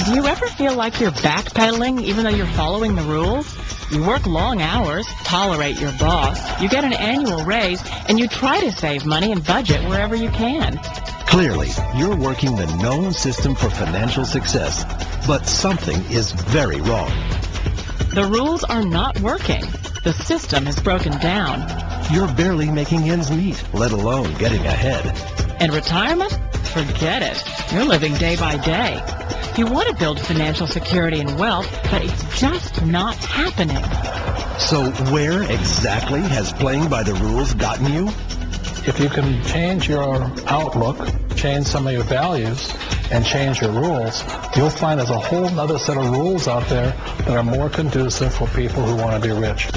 Do you ever feel like you're backpedaling even though you're following the rules? You work long hours, tolerate your boss, you get an annual raise, and you try to save money and budget wherever you can. Clearly, you're working the known system for financial success, but something is very wrong. The rules are not working. The system has broken down. You're barely making ends meet, let alone getting ahead. And retirement? Forget it. You're living day by day. You want to build financial security and wealth, but it's just not happening. So where exactly has playing by the rules gotten you? If you can change your outlook, change some of your values, and change your rules, you'll find there's a whole other set of rules out there that are more conducive for people who want to be rich.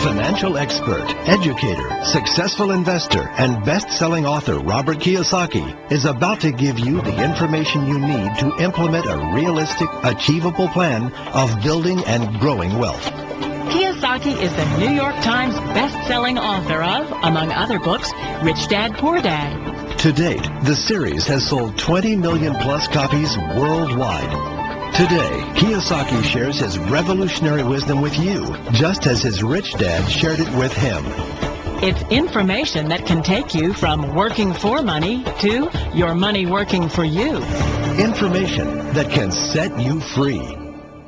Financial expert, educator, successful investor, and best-selling author Robert Kiyosaki is about to give you the information you need to implement a realistic, achievable plan of building and growing wealth. Kiyosaki is the New York Times best-selling author of, among other books, Richdad, Poor Dad. To date, the series has sold 20 million plus copies worldwide. Today, Kiyosaki shares his revolutionary wisdom with you, just as his rich dad shared it with him. It's information that can take you from working for money to your money working for you. Information that can set you free.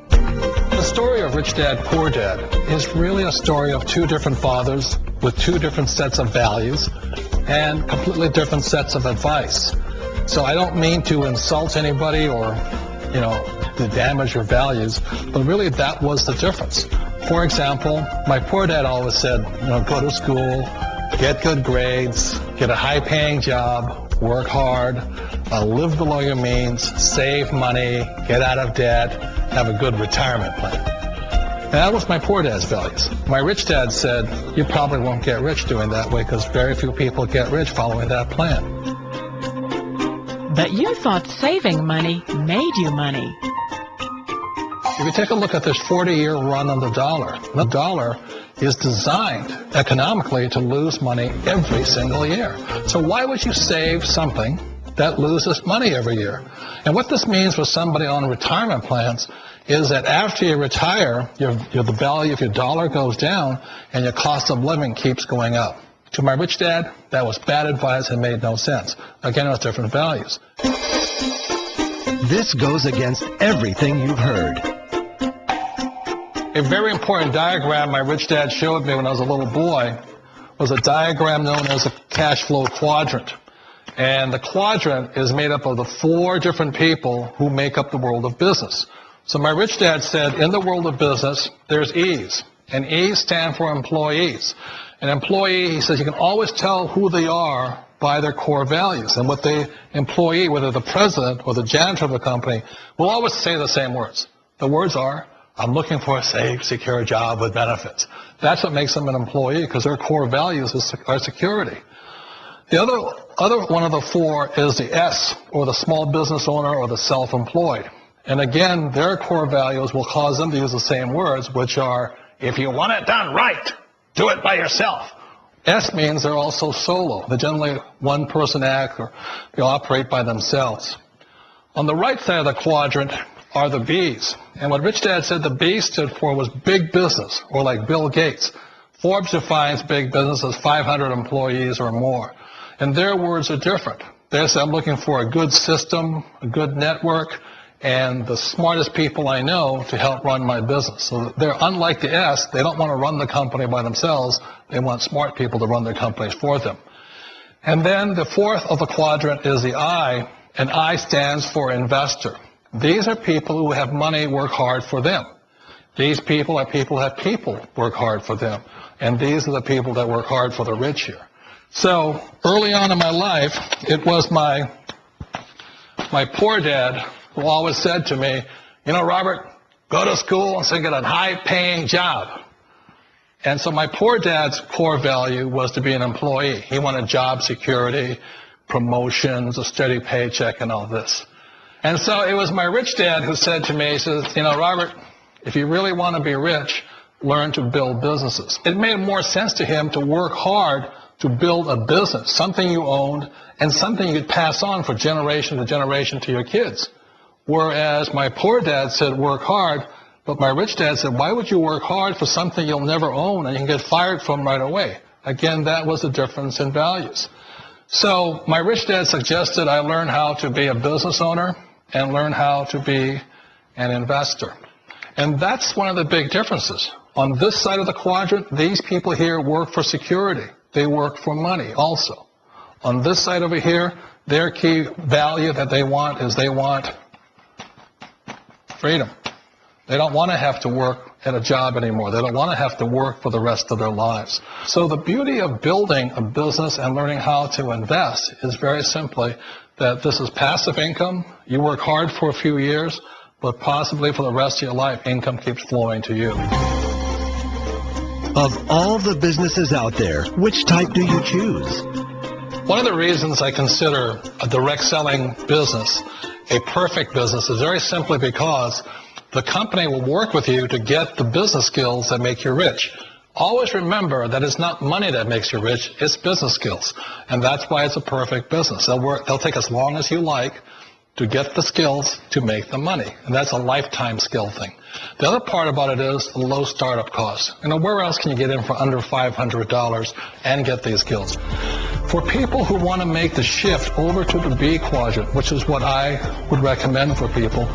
The story of Rich Dad, Poor Dad is really a story of two different fathers with two different sets of values and completely different sets of advice. So I don't mean to insult anybody or, to damage your values, but really that was the difference. For example, my poor dad always said, go to school, get good grades, get a high-paying job, work hard, live below your means, save money, get out of debt, have a good retirement plan. And that was my poor dad's values. My rich dad said, you probably won't get rich doing that way because very few people get rich following that plan. But you thought saving money made you money. If you take a look at this 40-year run on the dollar is designed economically to lose money every single year. So why would you save something that loses money every year? And what this means for somebody on retirement plans is that after you retire, the value of your dollar goes down and your cost of living keeps going up. To my rich dad, that was bad advice and made no sense. Again, it was different values. This goes against everything you've heard. A very important diagram my rich dad showed me when I was a little boy was a diagram known as a cash flow quadrant. And the quadrant is made up of the 4 different people who make up the world of business. So my rich dad said, in the world of business, there's E's. And E's stand for employees. An employee, he says, you can always tell who they are by their core values. And what the employee, whether the president or the janitor of the company, will always say the same words. The words are, I'm looking for a safe, secure job with benefits. That's what makes them an employee, because their core values are security. The other one of the 4 is the S, or the small business owner or the self-employed. And again, their core values will cause them to use the same words, which are, if you want it done right, do it by yourself. S means they're also solo. They're generally one-person act, or they operate by themselves. On the right side of the quadrant are the B's. And what Rich Dad said the B stood for was big business, or like Bill Gates. Forbes defines big business as 500 employees or more. And their words are different. They say, I'm looking for a good system, a good network, and the smartest people I know to help run my business. So they're unlike the S. They don't want to run the company by themselves. They want smart people to run their companies for them. And then the 4th of the quadrant is the I, and I stands for investor. These are people who have money work hard for them. These people are people who have people work hard for them. And these are the people that work hard for the rich here. So early on in my life, it was my poor dad who always said to me, Robert, go to school and get a high-paying job. And so my poor dad's core value was to be an employee. He wanted job security, promotions, a steady paycheck, and all this. And so it was my rich dad who said to me, he says, Robert, if you really want to be rich, learn to build businesses. It made more sense to him to work hard to build a business, something you owned and something you could pass on for generation to generation to your kids. Whereas my poor dad said work hard, but my rich dad said, why would you work hard for something you'll never own and you can get fired from right away? Again, that was the difference in values. So my rich dad suggested I learn how to be a business owner and learn how to be an investor. And that's one of the big differences. On this side of the quadrant, these people here work for security. They work for money also. On this side over here, their key value that they want is they want freedom. They don't want to have to work at a job anymore. They don't want to have to work for the rest of their lives. So the beauty of building a business and learning how to invest is very simply that this is passive income. You work hard for a few years, but possibly for the rest of your life, income keeps flowing to you. Of all the businesses out there, which type do you choose? One of the reasons I consider a direct selling business a perfect business is very simply because the company will work with you to get the business skills that make you rich. Always remember that it's not money that makes you rich, it's business skills. And that's why it's a perfect business. They'll take as long as you like to get the skills to make the money. And that's a lifetime skill thing. The other part about it is the low startup cost. Where else can you get in for under $500 and get these skills? For people who want to make the shift over to the B quadrant, which is what I would recommend for people,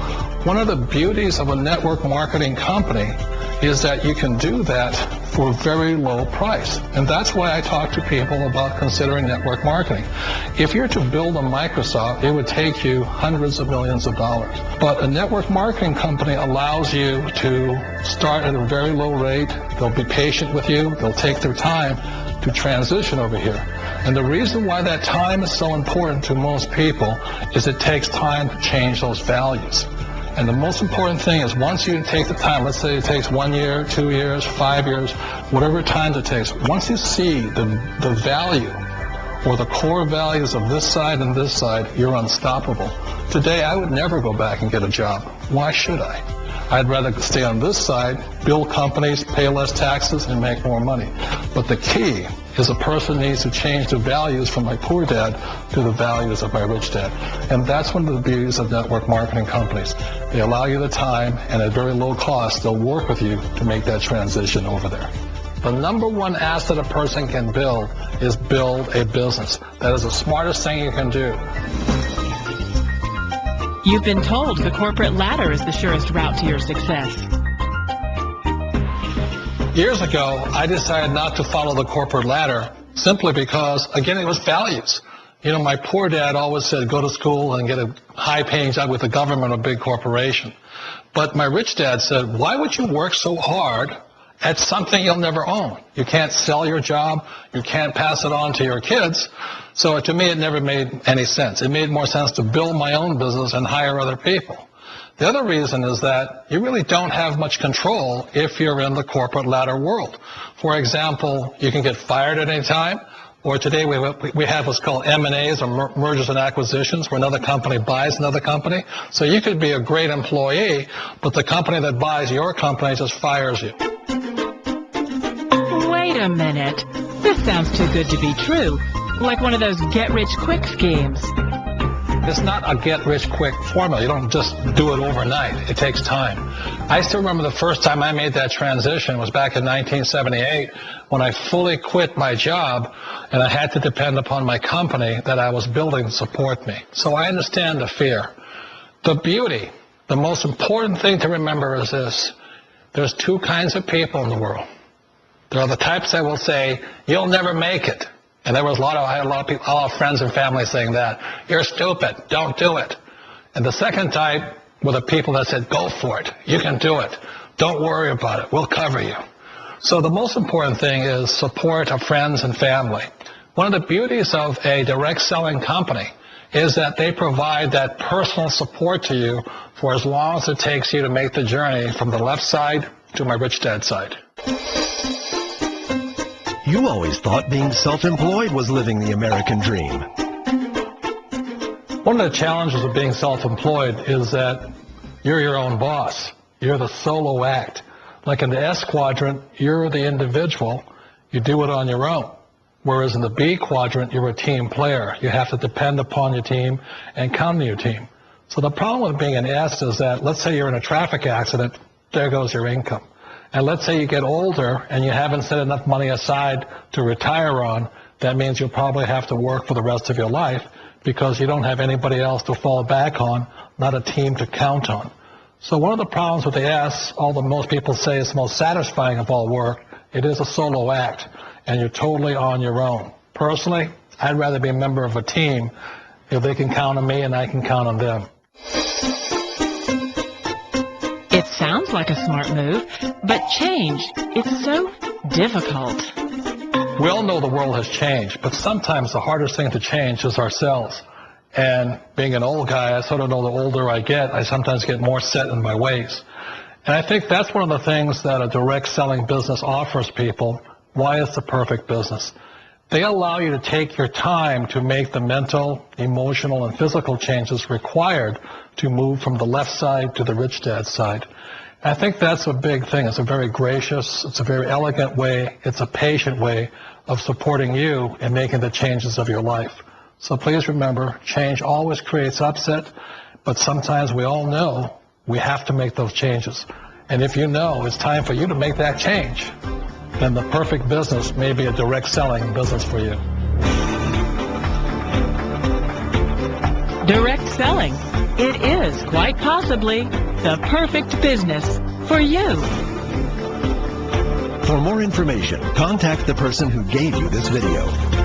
one of the beauties of a network marketing company is that you can do that for a very low price. And that's why I talk to people about considering network marketing. If you're to build a Microsoft, it would take you hundreds of millions of dollars. But a network marketing company allows you to start at a very low rate. They'll be patient with you. They'll take their time to transition over here. And the reason why that time is so important to most people is it takes time to change those values. And the most important thing is once you take the time, let's say it takes 1 year, 2 years, 5 years, whatever time it takes, once you see the value or the core values of this side and this side, you're unstoppable. Today, I would never go back and get a job. Why should I? I'd rather stay on this side, build companies, pay less taxes, and make more money. But the key is a person needs to change the values from my poor dad to the values of my rich dad. And that's one of the beauties of network marketing companies. They allow you the time, and at very low cost, they'll work with you to make that transition over there. The number one asset a person can build is build a business. That is the smartest thing you can do. You've been told the corporate ladder is the surest route to your success. Years ago, I decided not to follow the corporate ladder simply because, again, it was values. My poor dad always said, go to school and get a high-paying job with the government or a big corporation. But my rich dad said, why would you work so hard at something you'll never own? You can't sell your job. You can't pass it on to your kids. So to me, it never made any sense. It made more sense to build my own business and hire other people. The other reason is that you really don't have much control if you're in the corporate ladder world. For example, you can get fired at any time, or today we have what's called M&As, or mergers and acquisitions, where another company buys another company. So you could be a great employee, but the company that buys your company just fires you. Wait a minute. This sounds too good to be true. Like one of those get-rich-quick schemes. It's not a get-rich-quick formula. You don't just do it overnight. It takes time. I still remember the first time I made that transition was back in 1978 when I fully quit my job and I had to depend upon my company that I was building to support me. So I understand the fear. The beauty, the most important thing to remember is this. There's two kinds of people in the world. There are the types that will say, you'll never make it. And I had a lot of friends and family saying that. You're stupid. Don't do it. And the second type were the people that said, go for it. You can do it. Don't worry about it. We'll cover you. So the most important thing is support of friends and family. One of the beauties of a direct selling company is that they provide that personal support to you for as long as it takes you to make the journey from the left side to my rich dad side. You always thought being self-employed was living the American dream. One of the challenges of being self-employed is that you're your own boss. You're the solo act. Like in the S quadrant, you're the individual. You do it on your own. Whereas in the B quadrant, you're a team player. You have to depend upon your team and count on your team. So the problem with being an S is that, let's say you're in a traffic accident, there goes your income. And let's say you get older and you haven't set enough money aside to retire on, that means you'll probably have to work for the rest of your life because you don't have anybody else to fall back on, not a team to count on. So one of the problems with the S, although most people say it's the most satisfying of all work, it is a solo act, and you're totally on your own. Personally, I'd rather be a member of a team if they can count on me and I can count on them. It sounds like a smart move, but change, it's so difficult. We all know the world has changed, but sometimes the hardest thing to change is ourselves. And being an old guy, I sort of know the older I get, I sometimes get more set in my ways. And I think that's one of the things that a direct selling business offers people, why it's the perfect business. They allow you to take your time to make the mental, emotional, and physical changes required to move from the left side to the Richdad side. I think that's a big thing. It's a very gracious, it's a very elegant way, it's a patient way of supporting you in making the changes of your life. So please remember, change always creates upset, but sometimes we all know we have to make those changes. And if you know it's time for you to make that change, then the perfect business may be a direct selling business for you. Direct selling. It is quite possibly the perfect business for you. For more information, contact the person who gave you this video.